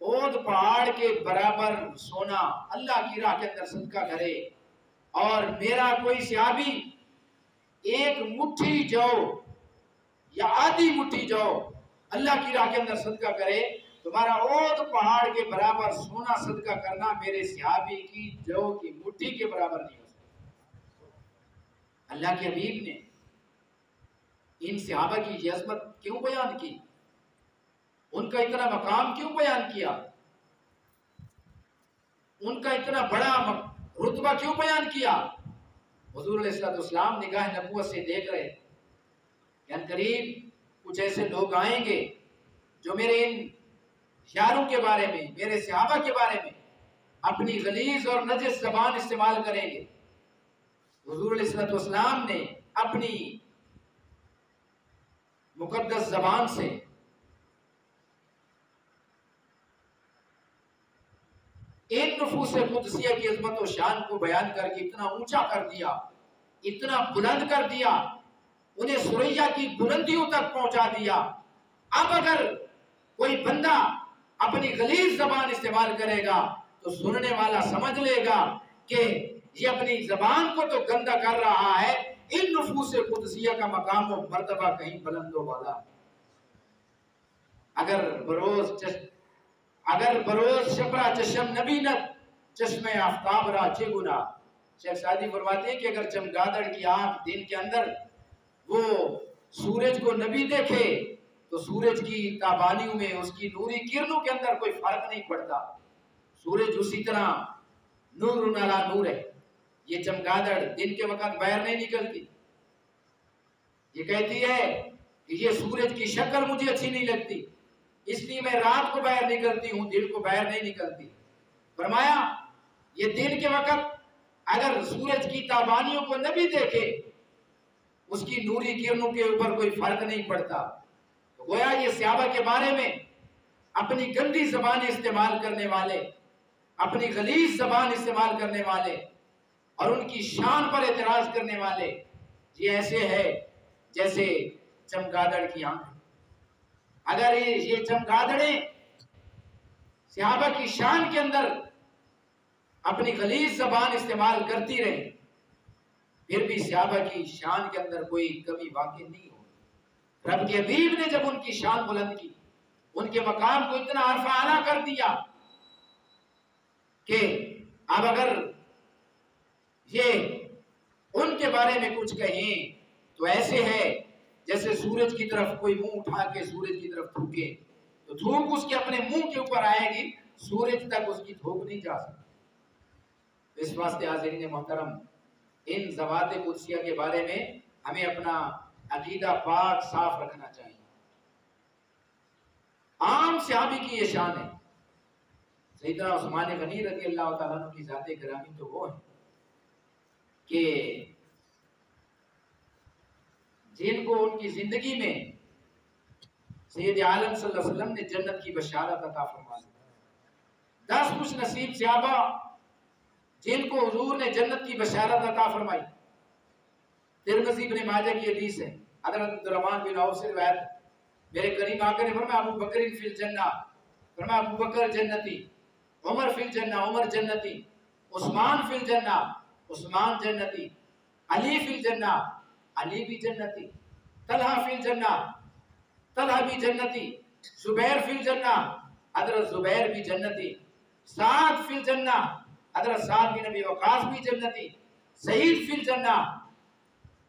اود پہاڑ کے برابر سونا اللہ کی راہ کے اندر صدقہ کرے، اور میرا کوئی صحابی ایک مٹھی جو یا آدھی مٹھی جو اللہ کی راہ کے اندر صدقہ کرے، تمہارا اود پہاڑ کے برابر سونا صدقہ کرنا میرے صحابی کی جو کی مٹھی کے برابر نہیں ہو سکتا۔ اللہ کے حبیب نے ان صحابہ کی یہ عظمت کیوں بیان کی؟ ان کا اتنا مقام کیوں بیان کیا؟ ان کا اتنا بڑا رتبہ کیوں بیان کیا؟ حضور علیہ السلام نگاہ نبوت سے دیکھ رہے کہ ان قریب کچھ ایسے لوگ آئیں گے جو میرے ان یاروں کے بارے میں، میرے صحابہ کے بارے میں اپنی غلیظ اور نجس زبان استعمال کریں گے۔ حضور علیہ السلام نے اپنی مقدس زبان سے ان نفوس قدسیہ کی عظمت و شان کو بیان کر کے اتنا اونچا کر دیا، اتنا بلند کر دیا، انہیں سریا کی بلندیوں تک پہنچا دیا۔ اب اگر کوئی بندہ اپنی غلیظ زبان استعمال کرے گا تو سننے والا سمجھ لے گا کہ یہ اپنی زبان کو تو گندا کر رہا ہے، ان نفوس قدسیہ کا مقام و مرتبہ کہیں بلند و بالا۔ اگر بروز شپرا چشم نبینت چشم آفتاب را چے گنا۔ شیخ سعدی فرماتے ہیں کہ اگر چمگادڑ کی آنکھ دن کے اندر وہ سورج کو نبی دیکھے تو سورج کی تابانیوں میں، اس کی نوری کرنوں کے اندر کوئی فرق نہیں پڑتا، سورج اسی طرح نور علی نور ہے۔ یہ چمگادڑ دن کے وقت باہر نہیں نکلتی، یہ کہتی ہے کہ یہ سورج کی شکل مجھے اچھی نہیں لگتی، اس لیے میں رات کو باہر نکلتی ہوں، دن کو باہر نہیں نکلتی۔ فرمایا یہ دن کے وقت اگر سورج کی تابانیوں کو نبی دیکھے، اس کی نوری کرنوں کے اوپر کوئی فرق نہیں پڑتا۔ تو گویا یہ صحابہ کے بارے میں اپنی گندی زبان استعمال کرنے والے، اپنی غلیظ زبان استعمال کرنے والے اور ان کی شان پر اعتراض کرنے والے، یہ ایسے ہے جیسے چمگادڑ کی آنکھ۔ اگر یہ چمگادڑیں صحابہ کی شان کے اندر اپنی غلیظ زبان استعمال کرتی رہیں، پھر بھی صحابہ کی شان کے اندر کوئی کمی واقع نہیں ہوگی۔ رب کے حبیب نے جب ان کی شان بلند کی، ان کے مقام کو اتنا عرف اعلیٰ کر دیا کہ اب اگر یہ ان کے بارے میں کچھ کہیں تو ایسے ہے جیسے سورج کی طرف کوئی منہ اٹھا کے سورج کی طرف تھوکے، تو تھوک اس کے اپنے منہ کے اوپر آئے گی، سورج تک اس کی تھوک نہیں جا سکتی۔ اس واسطے حاضرین محترم، ان ذوات قدسیہ کے بارے میں ہمیں اپنا عقیدہ پاک صاف رکھنا چاہیے۔ عام صحابی کی یہ شان ہے۔ سیدنا عثمان غنی رضی اللہ تعالیٰ عنہ کی ذات گرامی تو وہ ہے کہ جن کو ان کی زندگی میں سید عالم صلی اللہ علیہ وسلم نے جنت کی بشارت عطا فرما دی۔ 10 خوش نصیب صحابہ جن کو حضور نے جنت کی بشارت عطا فرمائی۔ ترمذی ابن ماجہ کی حدیث ہے، حضرت عبدالرحمن بن عوف سے روایت ہے، میرے کریم آقا نے فرمایا ابو بکر فی الجنہ، فرمایا ابو بکر جنتی، عمر فی الجنہ، عمر جنتی، عثمان فی الجنہ، عثمان جنتی، علی فی الجنہ، علی بھی جنتی، طلحہ فی الجنہ، طلحہ بھی جنتی، زبیر فی الجنہ، حضرت زبیر بھی جنتی، سعد فی الجنہ، حضرت سعد بن نبی وقاص بھی جنتی، سعید فی الجنہ،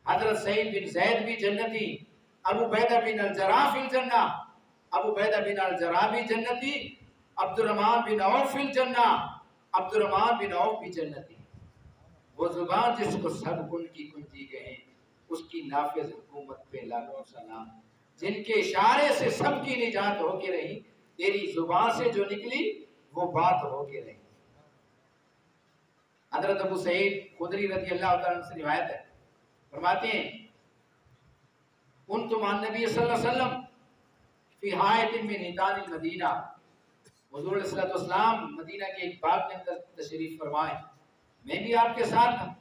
حضرت سعید بن زید بھی جنتی، ابو عبیدہ بن الجراح فی الجنہ، ابو عبیدہ بن الجراح بھی جنتی، عبد الرحمن بن عوف فی الجنہ، عبد الرحمن بن عوف بھی جنتی۔ وہ زبان جس کو سب کن کی کنجی کہیں، اس کی نافذ حکومت پہ لاکھوں سلام، جن کے اشارے سے سب کی نجات ہو کے رہی، تیری زبان سے جو نکلی وہ بات ہو کے رہی۔ حضرت ابو سعید خدری رضی اللہ تعالیٰ عنہ سے روایت ہے، فرماتے ہیں کنت مع النبی صلی اللہ علیہ وسلم فی حائط من حیطان المدینہ، حضور علیہ السلام مدینہ کے ایک باغ کے اندر تشریف فرمائے، میں بھی آپ کے ساتھ تھا۔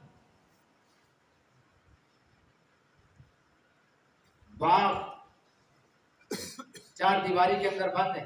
باغ 4 دیواری کے اندر بند ہے،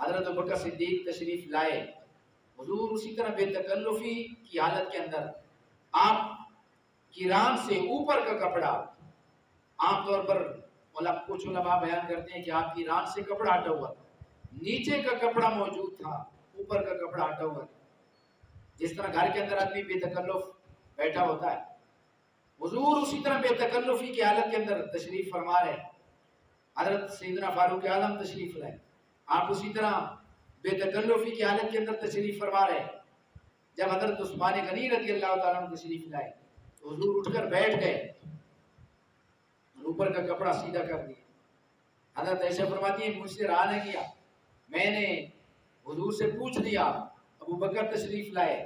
حضرت ابوبکر صدیق تشریف لائے، حضور اسی طرح بے تکلفی کی حالت کے اندر آپ کی ران سے اوپر کا کپڑا، عام طور پر کچھ علماء بیان کرتے ہیں کہ آپ کی ران سے کپڑا ہٹا ہوا تھا، نیچے کا کپڑا موجود تھا، اوپر کا کپڑا ہٹا ہوا تھا، جس طرح گھر کے اندر آدمی بے تکلف بیٹھا ہوتا ہے، حضور اسی طرح بے تکلفی کی حالت کے اندر تشریف فرما رہے ہیں۔ حضرت سیدنا فاروق اعظم تشریف لائے، آپ اسی طرح بے تکلفی کی حالت کے اندر تشریف فرما رہے ہیں۔ جب حضرت عثمان غنی رضی اللہ تعالیٰ عنہ تشریف لائے تو حضور اٹھ کر بیٹھ گئے، اوپر کا کپڑا سیدھا کر دیا۔ حضرت عائشہ فرماتی ہیں مجھ سے رہا نہ گیا، میں نے حضور سے پوچھ لیا، ابو بکر تشریف لائے،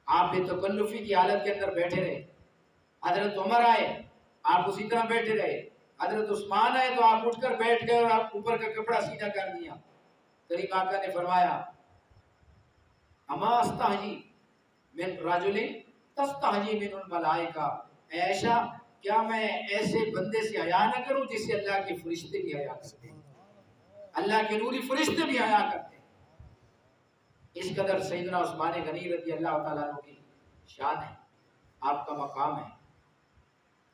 آپ بے تکلفی کی حالت کے اندر بیٹھے رہے، حضرت عمر آئے آپ اسی طرح بیٹھے رہے، حضرت عثمان آئے تو آپ اٹھ کر بیٹھ گئے اور آپ اوپر کا کپڑا سیدھا کر دیا۔ کریم آقا نے فرمایا اما استحجی من رجل تستحجی من الملائکہ، اے عائشہ کیا میں ایسے بندے سے حیا نہ کروں جس سے اللہ کے فرشتے بھی حیا کرتے ہیں، اللہ کے نوری فرشتے بھی حیا کرتے ہیں۔ اس قدر سیدنا عثمان غنی رضی اللہ تعالیٰ عنہ کی شان ہے، آپ کا مقام ہے،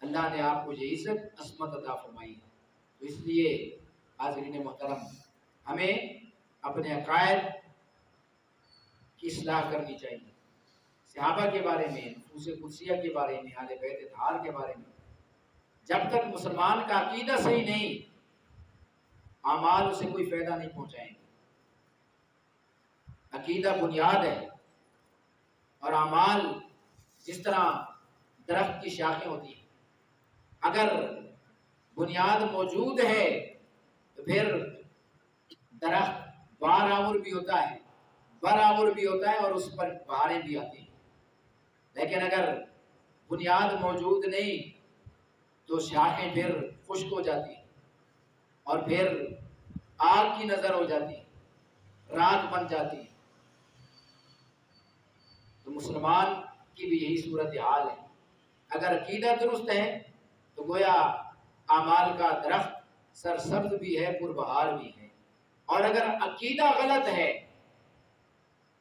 اللہ نے آپ کو یہ عزت عصمت عطا فرمائی ہے۔ تو اس لیے حاضرین محترم ہمیں اپنے عقائد کی اصلاح کرنی چاہیے، صحابہ کے بارے میں، نفوس قدسیہ کے بارے میں، اہل بیت اطہار کے بارے میں۔ جب تک مسلمان کا عقیدہ صحیح نہیں، اعمال اسے کوئی فائدہ نہیں پہنچائیں گے۔ عقیدہ بنیاد ہے، اور اعمال جس طرح درخت کی شاخیں ہوتی ہیں، اگر بنیاد موجود ہے تو پھر درخت بارآور بھی ہوتا ہے، برآور بھی ہوتا ہے، اور اس پر بہاریں بھی آتی ہیں۔ لیکن اگر بنیاد موجود نہیں تو شاخیں پھر خشک ہو جاتی ہیں اور پھر آگ کی نظر ہو جاتی ہیں، راکھ بن جاتی ہیں۔ تو مسلمان کی بھی یہی صورتحال ہے، اگر عقیدہ درست ہے تو گویا اعمال کا درخت سرسبز بھی ہے، پربہار بھی ہے، اور اگر عقیدہ غلط ہے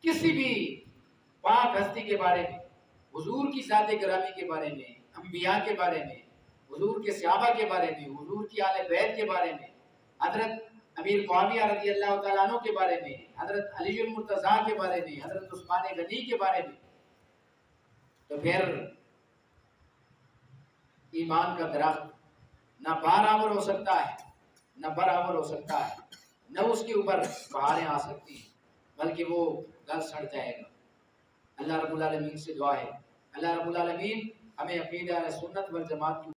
کسی بھی پاک ہستی کے بارے میں، حضور کی ذات گرامی کے بارے میں، انبیاء کے بارے میں، حضور کے صحابہ کے بارے میں، حضور کی آل بیت کے بارے میں، حضرت امیر معاویہ رضی اللہ تعالیٰ عنہ کے بارے میں، حضرت علی المرتضیٰ کے بارے میں، حضرت عثمان غنی کے بارے میں، تو پھر ایمان کا درخت نہ بارآور ہو سکتا ہے، نہ برآور ہو سکتا ہے، نہ اس کے اوپر بہاریں آ سکتی ہیں، بلکہ وہ گل سڑ جائے گا۔ اللہ رب العالمین سے دعا ہے، اللہ رب العالمین ہمیں عقیدہ اہل سنت والجماعت کی